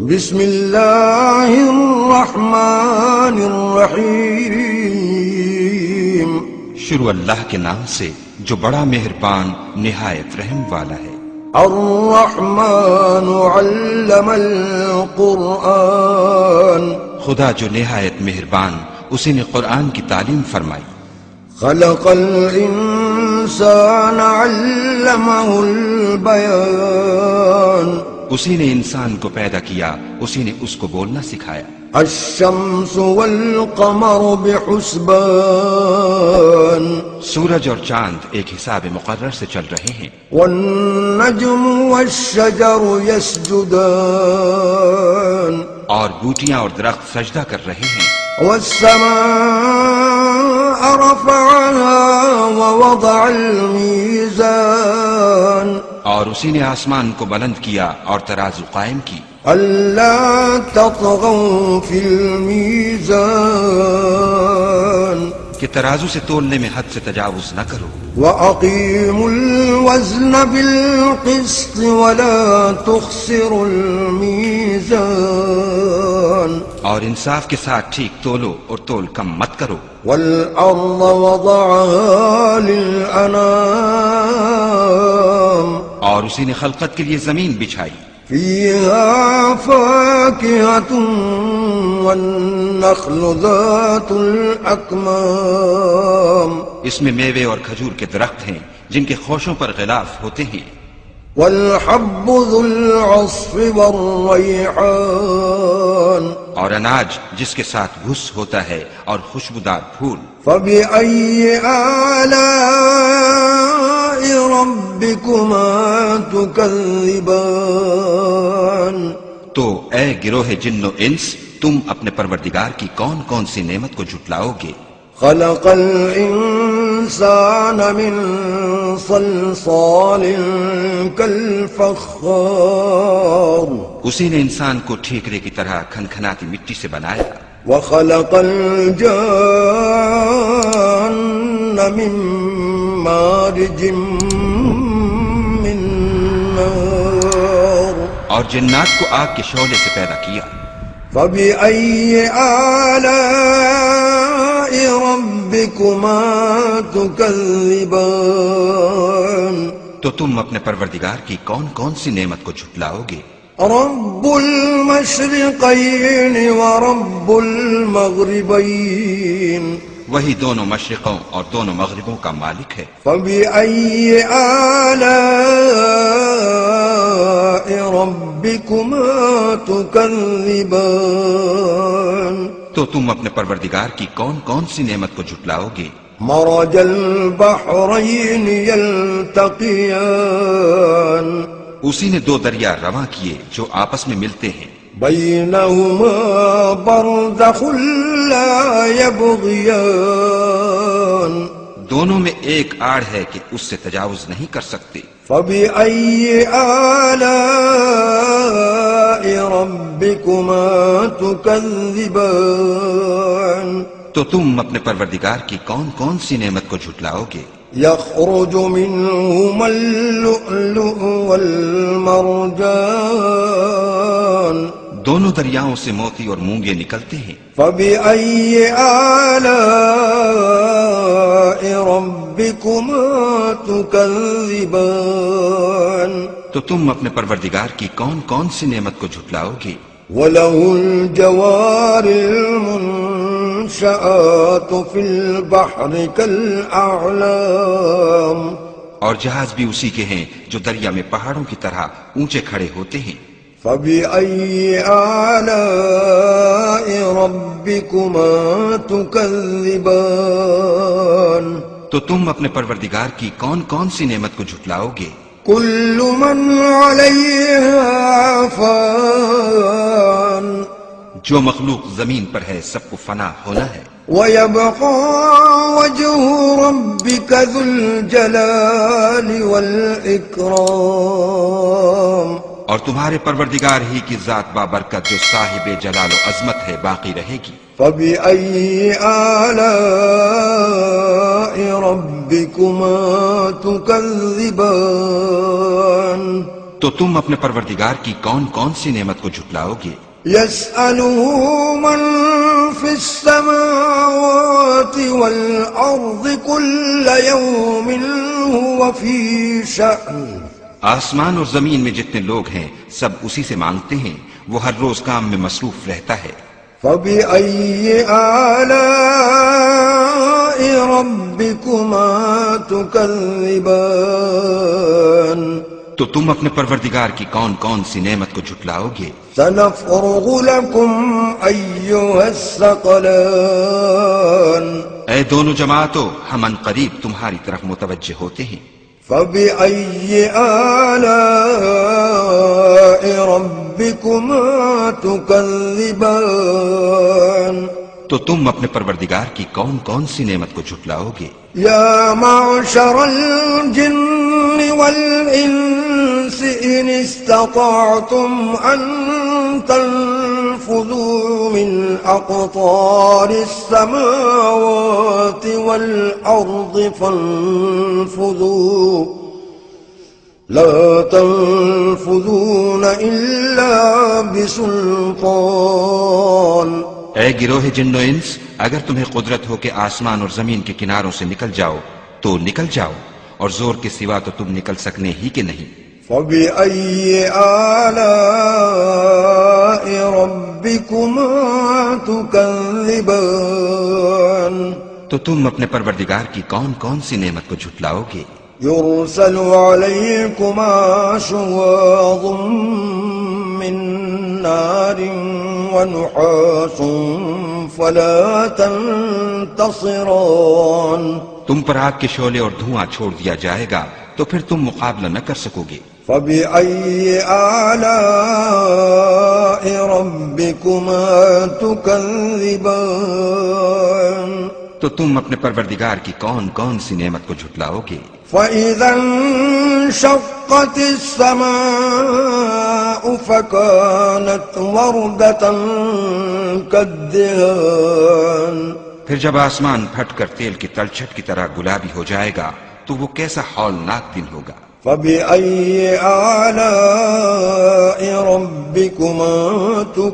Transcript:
بسم اللہ الرحمن الرحیم، شروع اللہ کے نام سے جو بڑا مہربان نہایت رحم والا ہے۔ الرحمن علم القرآن، خدا جو نہایت مہربان اسی نے قرآن کی تعلیم فرمائی۔ خلق الانسان علمہ البیان، اسی نے انسان کو پیدا کیا، اسی نے اس کو بولنا سکھایا۔ الشمس والقمر بحسبان، سورج اور چاند ایک حساب مقرر سے چل رہے ہیں۔ والنجم والشجر يسجدان، اور بوٹیاں اور درخت سجدہ کر رہے ہیں۔ والسماء رفعها ووضع الميزان، اور اسی نے آسمان کو بلند کیا اور ترازو قائم کی۔ ألا تطغوا في الميزان، کہ ترازو سے تولنے میں حد سے تجاوز نہ کرو۔ وأقيموا الوزن بالقسط ولا تخسروا الميزان، اور انصاف کے ساتھ ٹھیک تولو اور تول کم مت کرو۔ والأرض وضعها للأنام، اور اسی نے خلقت کے لیے زمین بچھائی۔ فيها فاكهة والنخل ذات الأكمام، اس میں میوے اور کھجور کے درخت ہیں جن کے خوشوں پر غلاف ہوتے ہیں۔ والحب ذو العصف والريحان، اور اناج جس کے ساتھ گھس ہوتا ہے اور خوشبودار پھول۔ فبأي آلاء ربكما تكذبان، تو اے گروہ جن و انس، تم اپنے پروردگار کی کون کون سی نعمت کو جھٹلاؤ گے؟ خلق الإنسان من صلصال كالفخار، اسی نے انسان کو ٹھیکرے کی طرح کھنکھناتی مٹی سے بنایا۔ وخلق الجان من مارج من نار، اور جنات کو آگ کے شعلے سے پیدا کیا۔ فبأي آلاء ربكما تكذبان، تو تم اپنے پروردگار کی کون کون سی نعمت کو جھٹلاؤ گے؟ رب المشرقين ورب المغربين، وہی دونوں مشرقوں اور دونوں مغربوں کا مالک ہے۔ فبأي آلاء ربكما تكذبان، تو تم اپنے پروردگار کی کون کون سی نعمت کو جھٹلاؤ گے؟ مرج البحرين يلتقيان، اسی نے دو دریا رواں کیے جو آپس میں ملتے ہیں۔ بينهما برزخ لا يبغيان، دونوں میں ایک آڑ ہے کہ اس سے تجاوز نہیں کر سکتے۔ فبأي آلاء ربكما تكذبان، تو تم اپنے پروردگار کی کون کون سی نعمت کو جھٹلاؤ گے؟ يخرج منهما اللؤلؤ والمرجان، دونوں دریاؤں سے موتی اور مونگے نکلتے ہیں۔ فبأي آلاء ربكما تكذبان، تو تم اپنے پروردگار کی کون کون سی نعمت کو جھٹلاؤ گے؟ وله الجوار المنشآت في البحر كالأعلام، اور جہاز بھی اسی کے ہیں جو دریا میں پہاڑوں کی طرح اونچے کھڑے ہوتے ہیں۔ فبأي آلاء ربكما تكذبان، تو تم اپنے پروردگار کی کون کون سی نعمت کو جھٹلاؤ گے؟ كل من عليها فان، جو مخلوق زمین پر ہے سب کو فنا ہونا ہے۔ ويبقى وجه ربك ذو الجلال والإكرام، اور تمہارے پروردگار ہی کی ذات بابرکت جو صاحب جلال و عظمت ہے باقی رہے گی۔ فبأي آلاء ربكما تكذبان، تو تم اپنے پروردگار کی کون کون سی نعمت کو جھٹلاؤ گے؟ يسأله من في السماوات والأرض كل يوم هو في شأن آسمان اور زمین میں جتنے لوگ ہیں سب اسی سے مانگتے ہیں، وہ ہر روز کام میں مصروف رہتا ہے۔ فبأي آلاء ربكما تكذبان تو تم اپنے پروردگار کی کون کون سی نعمت کو جھٹلاؤ گے؟ سنفرغ لكم أيها الثقلان اے دونوں جماعتوں، ہم ان قریب تمہاری طرف متوجہ ہوتے ہیں۔ فبأي آلاء ربكما تكذبان تو تم اپنے پروردگار کی کون کون سی نعمت کو جھٹلاؤ گے؟ يا معشر الجن والإنس إن استطعتم أن تنفذوا من أقطار السماوات والأرض فانفذوا لا تنفذون إلا بسلطان اے گروہ جن و انس، اگر تمہیں قدرت ہو کہ آسمان اور زمین کے کناروں سے نکل جاؤ تو نکل جاؤ، اور زور کے سوا تو تم نکل سکنے ہی کہ نہیں۔ فبأي آلاء ربكما تكذبان تو تم اپنے پروردگار کی کون کون سی نعمت کو جھٹلاؤ گے؟ يرسل عليكما شواظ من نار ونحاس فلا تنتصران تم پر آگ کے شعلے اور دھواں چھوڑ دیا جائے گا تو پھر تم مقابلہ نہ کر سکو گے۔ فبأي آلاء ربكما تكذبان تو تم اپنے پروردگار کی کون کون سی نعمت کو جھٹلاؤ گے؟ فإذا انشقت السماء فكانت وردة كالدهان پھر جب آسمان پھٹ کر تیل کی تلچھٹ کی طرح گلابی ہو جائے گا تو وہ کیسا ہولناک دن ہوگا۔ فبأي آلاء ربكما